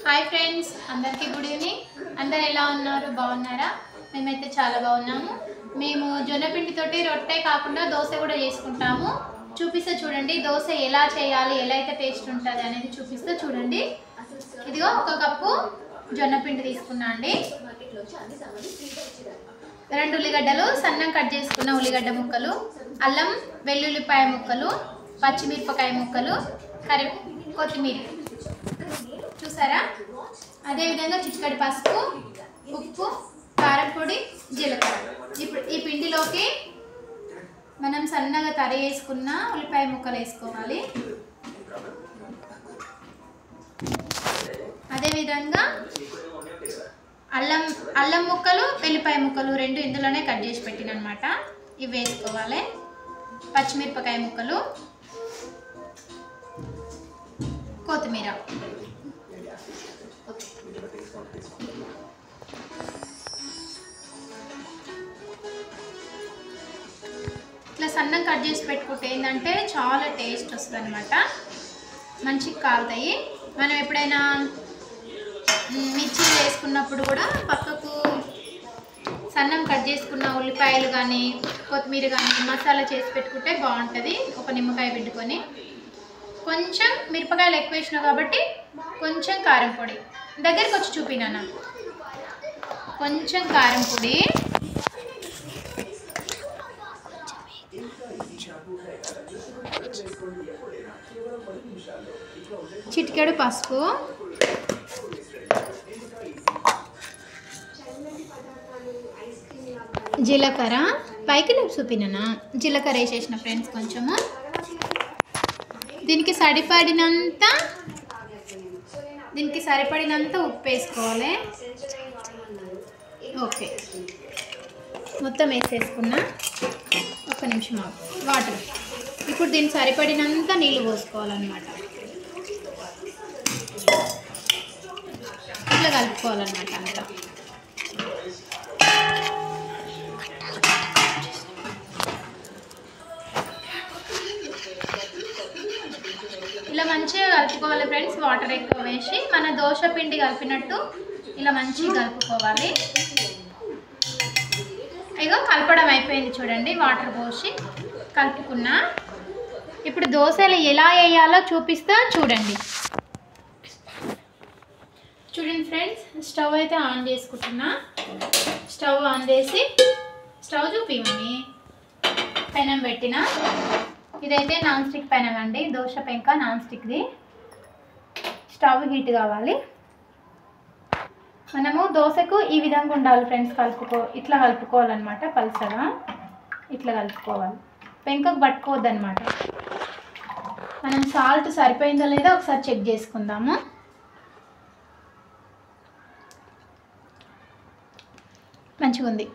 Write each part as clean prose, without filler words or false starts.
Hi friends, అందరికీ good evening. అందరు ఎలా ఉన్నారు? బాగున్నారా? మేమైతే చాలా బాగున్నాము. మేము జొన్నపిండితోటి రొట్టె కాకుండా దోశ కూడా చేసుకుంటాము. చూపిస్తే చూడండి దోశ ఎలా చేయాలి, ఎలా అయితే టేస్ట్ ఉంటుంది అనేది చూపిస్తే చూడండి. ఇదిగో ఒక కప్పు జొన్నపిండి తీసుకున్నా అండి. 2 ఉల్లిగడ్డలు సన్నం కట్ చేసుకున్న ఉల్లిగడ్డ ముక్కలు, అల్లం వెల్లుల్లిపాయ ముక్కలు, పచ్చిమిరపకాయ ముక్కలు, కొత్తిమీర చూసారా. అదేవిధంగా చిటికెడు పసుపు, ఉప్పు, కారం పొడి, జీలకర్ర. ఇప్పుడు ఈ పిండిలోకి మనం సన్నగా తరి వేసుకున్న ఉల్లిపాయ ముక్కలు వేసుకోవాలి. అదేవిధంగా అల్లం ముక్కలు, వెల్లిపాయ ముక్కలు 2 ఇందులోనే కట్ చేసి పెట్టినమాట, ఇవి వేసుకోవాలి. పచ్చిమిరపకాయ ముక్కలు, కొత్తిమీర. ఇట్లా సన్నం కట్ చేసి పెట్టుకుంటే ఏంటంటే చాలా టేస్ట్ వస్తుంది అనమాట, మంచిగా కాలుతాయి. మనం ఎప్పుడైనా మిర్చి వేసుకున్నప్పుడు కూడా పక్కకు సన్నం కట్ చేసుకున్న ఉల్లిపాయలు కానీ కొత్తిమీర కానీ మసాలా చేసి పెట్టుకుంటే బాగుంటుంది. ఒక నిమ్మకాయ పిండుకొని కొంచెం మిరపకాయలు ఎక్కువ వేసినా కాబట్టి కొంచెం కారం పొడి, దగ్గరికి వచ్చి చూపినా, కొంచెం కారం పొడి, చిటికెడు పసుపు, జీలకర్ర. పైకి లేపు చూపినా, జీలకర్ర వేసేసిన ఫ్రెండ్స్. కొంచెము దీనికి సరిపడినంత ఉప్పు వేసుకోవాలి. ఓకే, మొత్తం వేసేసుకున్నా. ఒక్క నిమిషం వాటర్. ఇప్పుడు దీనికి సరిపడినంత నీళ్ళు పోసుకోవాలన్నమాట, ఇట్లా కలుపుకోవాలన్నమాట అంతా. ఇలా మంచిగా కలుపుకోవాలి ఫ్రెండ్స్. వాటర్ ఎక్కువ వేసి మన దోశ పిండి కలిపినట్టు ఇలా మంచిగా కలుపుకోవాలి. ఇగో కలపడం అయిపోయింది చూడండి, వాటర్ పోసి కలుపుకున్నా. ఇప్పుడు దోశలు ఎలా వేయాలో చూపిస్తా చూడండి. చూడండి ఫ్రెండ్స్, స్టవ్ అయితే ఆన్ చేసుకుంటున్నా. స్టవ్ ఆన్ చేసి స్టవ్ చూపిమని పెనం పెట్టిన. ఇదైతే నాన్ స్టిక్ పెనం అండి, దోశ పెంక నాన్ స్టిక్ది. స్టవ్ హీట్ కావాలి. మనము దోశకు ఈ విధంగా ఉండాలి ఫ్రెండ్స్, ఇట్లా కలుపుకోవాలన్నమాట, పల్సగా ఇట్లా కలుపుకోవాలి. పెంకకు పట్టుకోవద్దనమాట. మనం సాల్ట్ సరిపోయిందో లేదో ఒకసారి చెక్ చేసుకుందాము. మంచిగా ఉంది.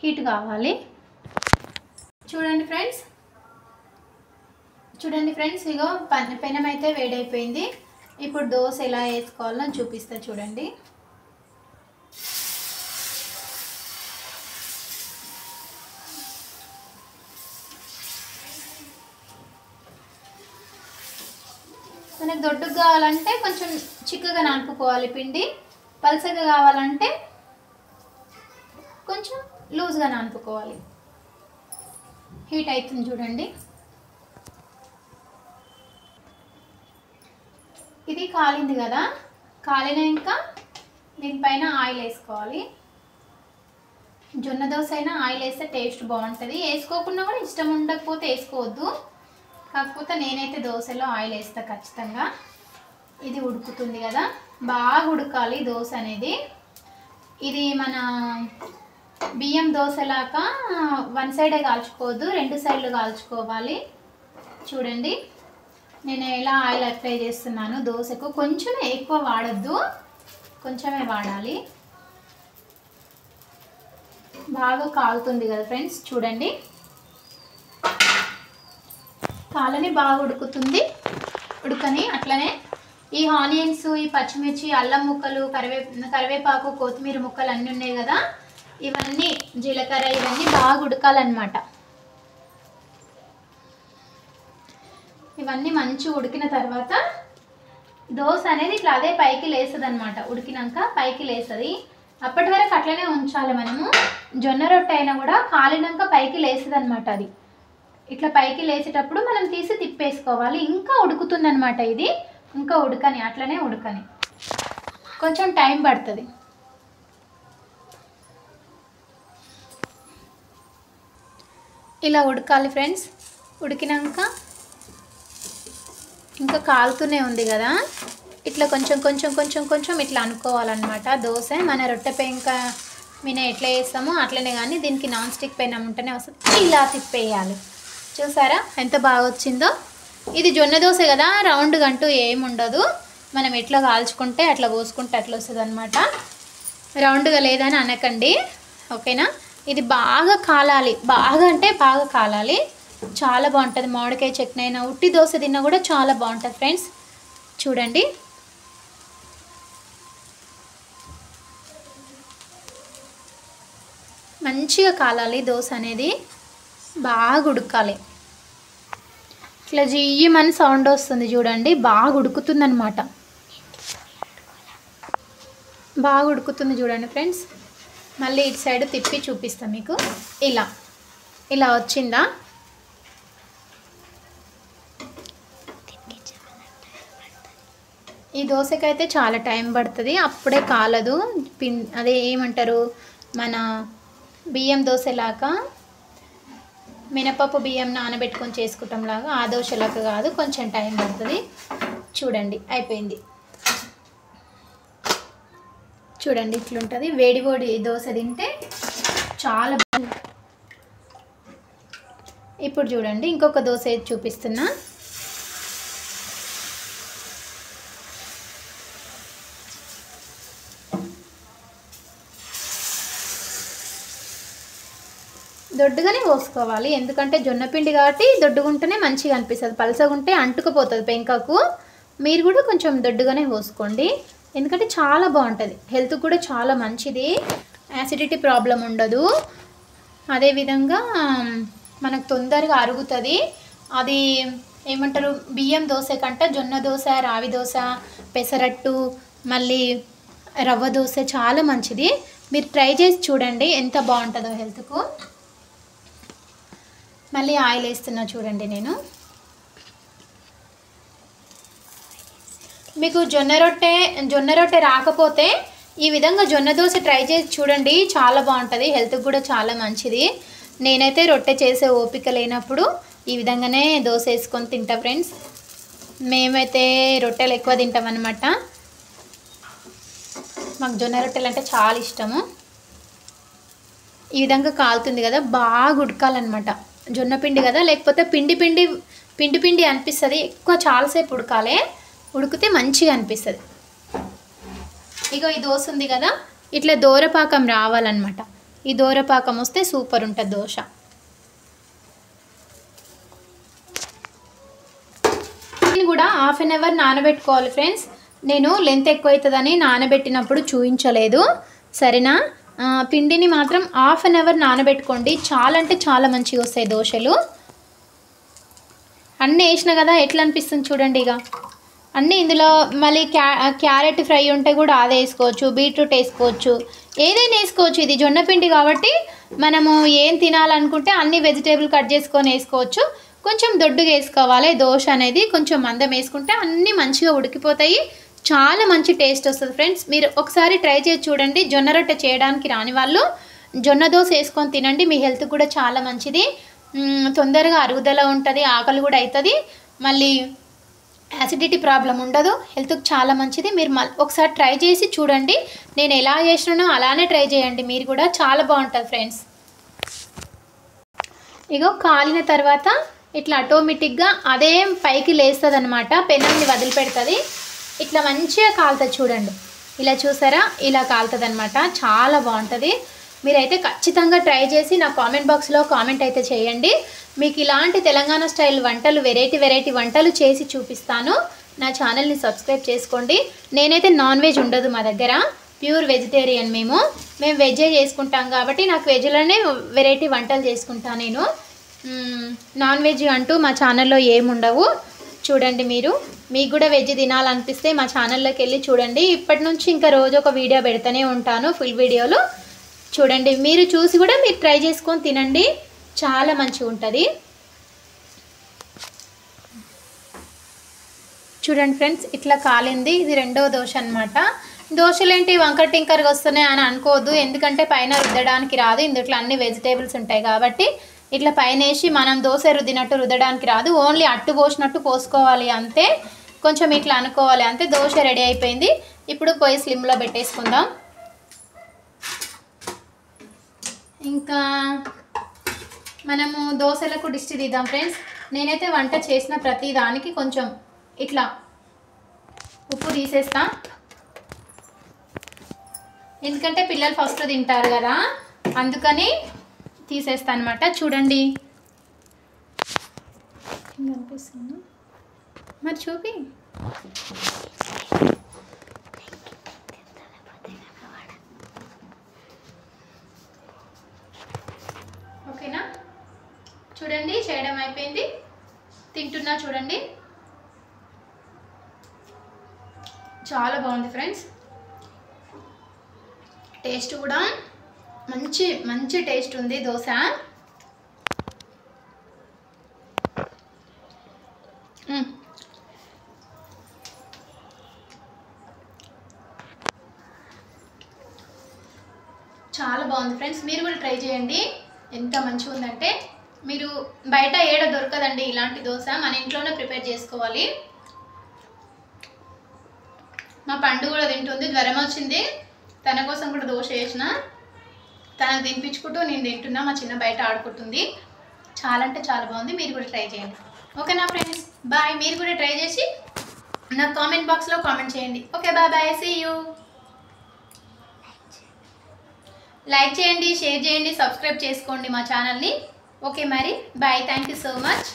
హీట్ కావాలి. చూడండి ఫ్రెండ్స్, ఇగో పెనం అయితే వేడైపోయింది. ఇప్పుడు దోశ ఎలా వేసుకోవాలో చూపిస్తా చూడండి. మనకు దొడ్డుగా కావాలంటే కొంచెం చిక్కగా నానుకోవాలి పిండి, పల్సగా కావాలంటే కొంచెం లూజ్గా నానుకోవాలి. హీట్ అవుతుంది చూడండి. ఇది కాలింది కదా, కాలినాక దీనిపైన ఆయిల్ వేసుకోవాలి. జొన్న దోశ అయినా ఆయిల్ వేస్తే టేస్ట్ బాగుంటుంది. వేసుకోకుండా కూడా ఇష్టం ఉండకపోతే వేసుకోవద్దు, కాకపోతే నేనైతే దోశలో ఆయిల్ వేస్తా ఖచ్చితంగా. ఇది ఉడుకుతుంది కదా, బాగా ఉడకాలి దోశ అనేది. ఇది మన బియ్యం దోశలాగా 1 సైడే కాల్చుకోవద్దు, 2 సైడ్లు కాల్చుకోవాలి. చూడండి నేను ఎలా ఆయిల్ అప్లై చేస్తున్నాను దోశకు. కొంచెమే, ఎక్కువ వాడద్దు, కొంచెమే వాడాలి. బాగా కాలుతుంది కదా ఫ్రెండ్స్, చూడండి కాలని బాగా ఉడుకుతుంది. ఉడకని అట్లనే ఈ ఆనియన్స్, ఈ పచ్చిమిర్చి, అల్లం ముక్కలు, కరివేపాకు, కొత్తిమీర ముక్కలు అన్నీ ఉన్నాయి కదా, ఇవన్నీ జీలకర్ర ఇవన్నీ బాగా ఉడకాలన్నమాట. ఇవన్నీ మంచిగా ఉడికిన తర్వాత దోశ అనేది ఇట్లా అదే పైకి లేస్తుంది అనమాట. ఉడికినాక పైకి లేస్తుంది. అప్పటి వరకు అట్లనే ఉంచాలి మనము. జొన్న రొట్టె అయినా కూడా కాలినాక పైకి లేస్తుంది అనమాట. అది ఇట్లా పైకి లేచేటప్పుడు మనం తీసి తిప్పేసుకోవాలి. ఇంకా ఉడుకుతుంది అనమాట. ఇది ఇంకా ఉడకని, అట్లనే ఉడకని, కొంచెం టైం పడుతుంది. ఇలా ఉడకాలి ఫ్రెండ్స్. ఉడికినాక ఇంకా కాలుతూనే ఉంది కదా, ఇట్లా కొంచెం కొంచెం కొంచెం కొంచెం ఇట్లా అనుకోవాలన్నమాట. దోశ మన రొట్టె పెంక మీద ఎట్లా వేస్తామో అట్లనే, కానీ దీనికి నాన్ స్టిక్ పెనం ఉంటేనే వస్తుంది. ఇలా తిప్పేయాలి. చూసారా ఎంత బాగా వచ్చిందో. ఇది జొన్న దోశ కదా, రౌండ్గా అంటూ ఏముండదు. మనం ఎట్లా కాల్చుకుంటే అట్లా పోసుకుంటే అట్లా వస్తుంది అనమాట. రౌండ్గా లేదని అనకండి, ఓకేనా. ఇది బాగా కాలాలి, బాగా అంటే బాగా కాలాలి. చాలా బాగుంటుంది. మామిడికాయ చట్నీ అయినా ఉట్టి దోశ తిన్నా కూడా చాలా బాగుంటుంది ఫ్రెండ్స్. చూడండి మంచిగా కాలాలి దోశ అనేది, బాగా ఉడకాలి. ఇట్లా జియ్యమని సౌండ్ వస్తుంది చూడండి, బాగా ఉడుకుతుంది అనమాట. బాగా ఉడుకుతుంది చూడండి ఫ్రెండ్స్. మళ్ళీ ఇటు సైడ్ తిప్పి చూపిస్తాను మీకు. ఇలా ఇలా వచ్చిందా. ఈ దోశకైతే చాలా టైం పడుతుంది, అప్పుడే కాలదు. అదే ఏమంటారు, మన బియ్యం దోశలాగా, మినపప్పు బియ్యం నానబెట్టుకొని చేసుకుంటాం లాగా ఆ దోశలాగా కాదు, కొంచెం టైం పడుతుంది. చూడండి అయిపోయింది. చూడండి ఇట్లుంటుంది. వేడి వేడి దోశ తింటే చాలా బాగుంది. ఇప్పుడు చూడండి ఇంకొక దోశ చూపిస్తున్నా. దొడ్డుగానే పోసుకోవాలి, ఎందుకంటే జొన్నపిండి కాబట్టి దొడ్డుగుంటేనే మంచిగా అనిపిస్తుంది. పలసగుంటే అంటుకుపోతుంది పెంకకు. మీరు కూడా కొంచెం దొడ్డుగానే పోసుకోండి, ఎందుకంటే చాలా బాగుంటుంది. హెల్త్ కూడా చాలా మంచిది, యాసిడిటీ ప్రాబ్లం ఉండదు. అదేవిధంగా మనకు తొందరగా అరుగుతుంది. అది ఏమంటారు, బియ్యం దోశ కంటే జొన్న దోశ, రావి దోశ, పెసరట్టు, మళ్ళీ రవ్వ దోశ చాలా మంచిది. మీరు ట్రై చేసి చూడండి ఎంత బాగుంటుందో హెల్త్కు. మళ్ళీ ఆయిల్ వేస్తున్నా చూడండి. నేను మీకు జొన్న రొట్టె రాకపోతే ఈ విధంగా జొన్న దోశ ట్రై చేసి చూడండి, చాలా బాగుంటుంది. హెల్త్కి కూడా చాలా మంచిది. నేనైతే రొట్టె చేసే ఓపిక లేనప్పుడు ఈ విధంగానే దోశ వేసుకొని తింటా ఫ్రెండ్స్. మేమైతే రొట్టెలు ఎక్కువ తింటాం అన్నమాట. మాకు జొన్న రొట్టెలు అంటే చాలా ఇష్టము. ఈ విధంగా కాలుతుంది కదా, బాగా ఉడకాలన్నమాట. జొన్న పిండి కదా, లేకపోతే పిండి పిండి అనిపిస్తుంది. ఎక్కువ చాలాసేపు ఉడకాలి, ఉడికితే మంచిగా అనిపిస్తుంది. ఇగో ఈ దోశ ఉంది కదా, ఇట్లా దోరపాకం రావాలన్నమాట. ఈ దోరపాకం వస్తే సూపర్ ఉంటుంది దోశ. దీన్ని కూడా హాఫ్ అన్ అవర్ నానబెట్టుకోవాలి ఫ్రెండ్స్. నేను లెంత్ ఎక్కువ అవుతుందని నానబెట్టినప్పుడు చూపించలేదు, సరేనా. పిండిని మాత్రం హాఫ్ అన్ అవర్ నానబెట్టుకోండి, చాలా అంటే చాలా మంచిగా వస్తాయి దోశలు. అన్నీ వేసిన కదా ఎట్లా అనిపిస్తుంది చూడండి. ఇక అన్నీ ఇందులో మళ్ళీ క్యారెట్ ఫ్రై ఉంటే కూడా అదే వేసుకోవచ్చు, బీట్రూట్ వేసుకోవచ్చు, ఏదైనా వేసుకోవచ్చు. ఇది జొన్న పిండి కాబట్టి మనము ఏం తినాలనుకుంటే అన్ని వెజిటేబుల్ కట్ చేసుకొని వేసుకోవచ్చు. కొంచెం దొడ్డుగా వేసుకోవాలి. దోశ అనేది కొంచెం మందం వేసుకుంటే అన్నీ మంచిగా ఉడికిపోతాయి, చాలా మంచి టేస్ట్ వస్తుంది ఫ్రెండ్స్. మీరు ఒకసారి ట్రై చేసి చూడండి. జొన్న రొట్టె చేయడానికి రాని వాళ్ళు జొన్న దోశ వేసుకొని తినండి, మీ హెల్త్ కూడా చాలా మంచిది. తొందరగా అరుగుదల ఉంటుంది, ఆకలి కూడా అవుతుంది, మళ్ళీ యాసిడిటీ ప్రాబ్లం ఉండదు, హెల్త్కి చాలా మంచిది. మీరు ఒకసారి ట్రై చేసి చూడండి. నేను ఎలా చేసినానో అలానే ట్రై చేయండి, మీరు కూడా చాలా బాగుంటుంది ఫ్రెండ్స్. ఇగో కాలిన తర్వాత ఇట్లా ఆటోమేటిక్గా అదే పైకి లేస్తుంది అనమాట, పెనాన్ని వదిలిపెడుతుంది. ఇట్లా మంచిగా కాలుతుంది చూడండి. ఇలా చూసారా, ఇలా కాలుతుంది అనమాట, చాలా బాగుంటుంది. మీరైతే ఖచ్చితంగా ట్రై చేసి నా కామెంట్ బాక్స్లో కామెంట్ అయితే చేయండి. మీకు ఇలాంటి తెలంగాణ స్టైల్ వంటలు, వెరైటీ వంటలు చేసి చూపిస్తాను. నా ఛానల్ని సబ్స్క్రైబ్ చేసుకోండి. నేనైతే నాన్ వెజ్ ఉండదు మా దగ్గర, ప్యూర్ వెజిటేరియన్. మేము వెజ్జే చేసుకుంటాం కాబట్టి నాకు వెజ్లోనే వెరైటీ వంటలు చేసుకుంటాను నేను. నాన్ వెజ్ అంటూ మా ఛానల్లో ఏముండవు. చూడండి, మీకు కూడా వెజ్ తినాలనిపిస్తే మా ఛానల్లోకి వెళ్ళి చూడండి. ఇప్పటి నుంచి ఇంకా రోజు ఒక వీడియో పెడతానే ఉంటాను, ఫుల్ వీడియోలు. చూడండి, మీరు చూసి కూడా మీరు ట్రై చేసుకొని తినండి, చాలా మంచిగా ఉంటుంది. చూడండి ఫ్రెండ్స్, ఇట్లా కాలింది. ఇది రెండవ దోశ అనమాట. దోశలేంటి వంకర టింకర్గా వస్తున్నాయి అని అనుకోవద్దు, ఎందుకంటే పైన రుద్దడానికి రాదు. ఇందులో అన్ని వెజిటేబుల్స్ ఉంటాయి కాబట్టి ఇట్లా పైన వేసి మనం దోశ రుద్దినట్టు రుద్దడానికి రాదు. ఓన్లీ అట్టు పోసినట్టు పోసుకోవాలి అంతే, కొంచెం ఇట్లా అనుకోవాలి అంతే. దోశ రెడీ అయిపోయింది. ఇప్పుడు పోయి స్లిమ్లో పెట్టేసుకుందాం. ఇంకా మనము దోశలకు దిష్టి తీద్దాం ఫ్రెండ్స్. నేనైతే వంట చేసిన ప్రతి దానికి కొంచెం ఇట్లా ఉప్పు తీసేస్తా, ఎందుకంటే పిల్లలు ఫస్ట్ తింటారు కదా, అందుకని తీసేస్తా అనమాట. చూడండి, కనిపిస్తుంది మరి, చూపి. ఓకేనా? చూడండి, చేయడం అయిపోయింది. తింటున్నా చూడండి, చాలా బాగుంది ఫ్రెండ్స్. టేస్ట్ కూడా మంచి టేస్ట్ ఉంది దోశ. చాలా బాగుంది ఫ్రెండ్స్, మీరు కూడా ట్రై చేయండి. ఎంత మంచిగా ఉందంటే, మీరు బయట ఏడ దొరకదండి ఇలాంటి దోశ, మన ఇంట్లోనే ప్రిపేర్ చేసుకోవాలి. మా పండు కూడా తింటుంది, జ్వరం వచ్చింది, తన కోసం కూడా దోశ వేసిన, తనకు తినిపించుకుంటూ నేను తింటున్నా. మా చిన్న బయట ఆడుకుంటుంది. చాలా అంటే చాలా బాగుంది, మీరు కూడా ట్రై చేయండి. ఓకేనా ఫ్రెండ్స్, బాయ్. మీరు కూడా ట్రై చేసి నాకు కామెంట్ బాక్స్లో కామెంట్ చేయండి. Okay, bye bye, see you. Like చేయండి, షేర్ చేయండి, సబ్స్క్రైబ్ చేసుకోండి మా ఛానల్ని. ఓకే మరి, bye. Thank you so much.